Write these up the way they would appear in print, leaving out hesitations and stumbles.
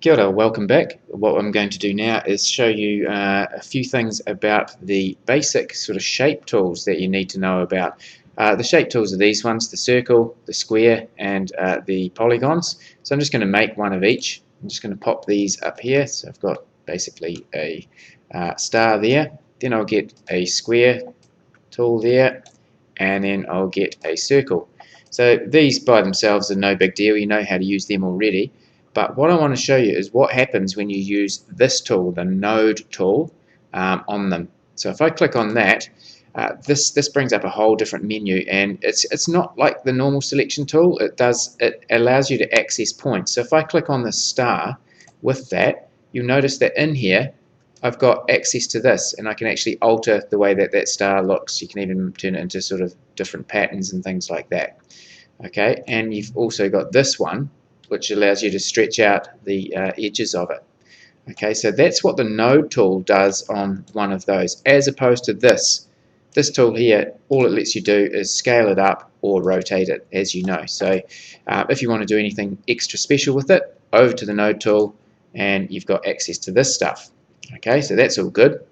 Kia ora, welcome back. What I'm going to do now is show you a few things about the basic sort of shape tools that you need to know about. The shape tools are these ones, the circle, the square, and the polygons. So I'm just going to make one of each. I'm just going to pop these up here. So I've got basically a star there. Then I'll get a square tool there, and then I'll get a circle. So these by themselves are no big deal. You know how to use them already. But what I want to show you is what happens when you use this tool, the node tool, on them. So if I click on that, this brings up a whole different menu, and it's not like the normal selection tool. It allows you to access points. So if I click on the star with that, you'll notice that in here I've got access to this, and I can actually alter the way that star looks. You can even turn it into sort of different patterns and things like that. Okay, and you've also got this one, which allows you to stretch out the edges of it. Okay, so that's what the node tool does on one of those, as opposed to this. This tool here, all it lets you do is scale it up or rotate it, as you know. So if you want to do anything extra special with it, over to the node tool, and you've got access to this stuff. Okay, so that's all good.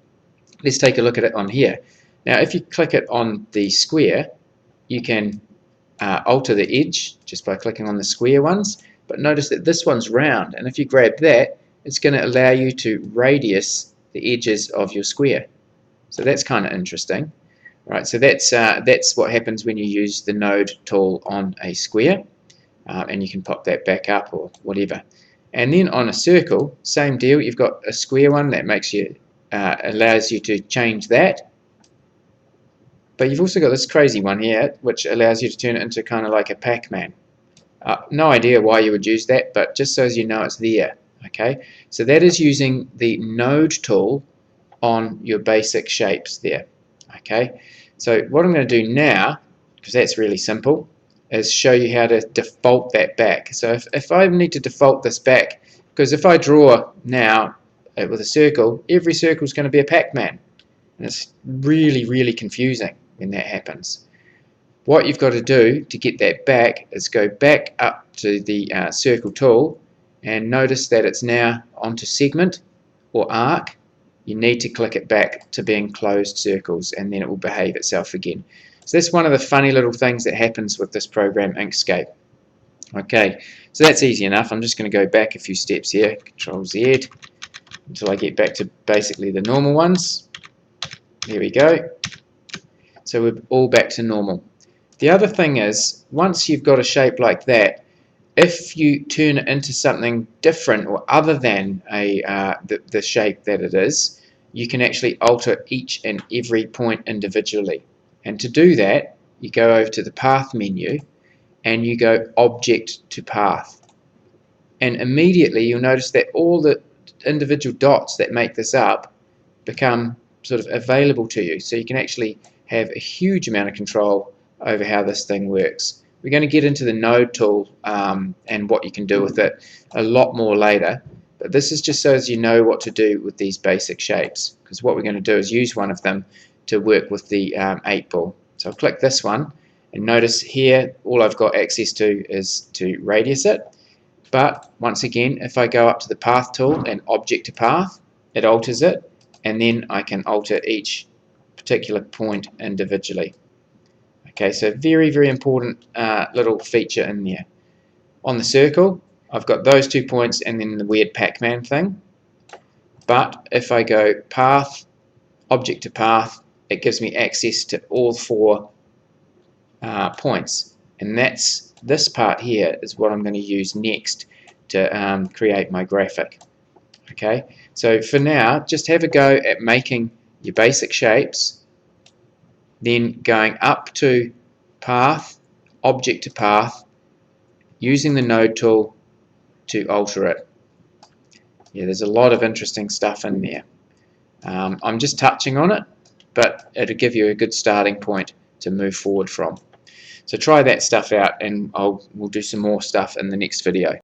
Let's take a look at it on here. Now, if you click it on the square, you can alter the edge just by clicking on the square ones. But notice that this one's round, and if you grab that, it's going to allow you to radius the edges of your square. So that's kind of interesting. Right, so that's what happens when you use the node tool on a square, and you can pop that back up or whatever. And then on a circle, same deal. You've got a square one that makes you allows you to change that. But you've also got this crazy one here, which allows you to turn it into kind of like a Pac-Man. No idea why you would use that, but just so as you know, it's there. Okay, so that is using the node tool on your basic shapes there. Okay, so what I'm going to do now, because that's really simple, is show you how to default that back. So if I need to default this back, because if I draw now with a circle, every circle is going to be a Pac-Man, and it's really confusing when that happens. What you've got to do to get that back is go back up to the circle tool, and notice that it's now onto segment or arc. You need to click it back to being closed circles, and then it will behave itself again. So that's one of the funny little things that happens with this program, Inkscape. Okay, so that's easy enough. I'm just going to go back a few steps here, Control Z, until I get back to basically the normal ones. There we go. So we're all back to normal. The other thing is, once you've got a shape like that, if you turn it into something different or other than the shape that it is, you can actually alter each and every point individually. And to do that, you go over to the Path menu, and you go Object to Path. And immediately you'll notice that all the individual dots that make this up become sort of available to you. So you can actually have a huge amount of control over how this thing works. We're going to get into the node tool and what you can do with it a lot more later, but this is just so as you know what to do with these basic shapes, because what we're going to do is use one of them to work with the 8 ball. So I'll click this one, and notice here all I've got access to is to radius it, but once again if I go up to the Path tool and Object to Path, it alters it, and then I can alter each particular point individually. Okay, so very important little feature in there. On the circle, I've got those 2 points and then the weird Pac-Man thing. But if I go Path, Object to Path, it gives me access to all 4 points. And that's this part here is what I'm going to use next to create my graphic. Okay, so for now, just have a go at making your basic shapes, then going up to Path, Object to Path, using the node tool to alter it. Yeah, there's a lot of interesting stuff in there. I'm just touching on it, but it'll give you a good starting point to move forward from. So try that stuff out, and we'll do some more stuff in the next video.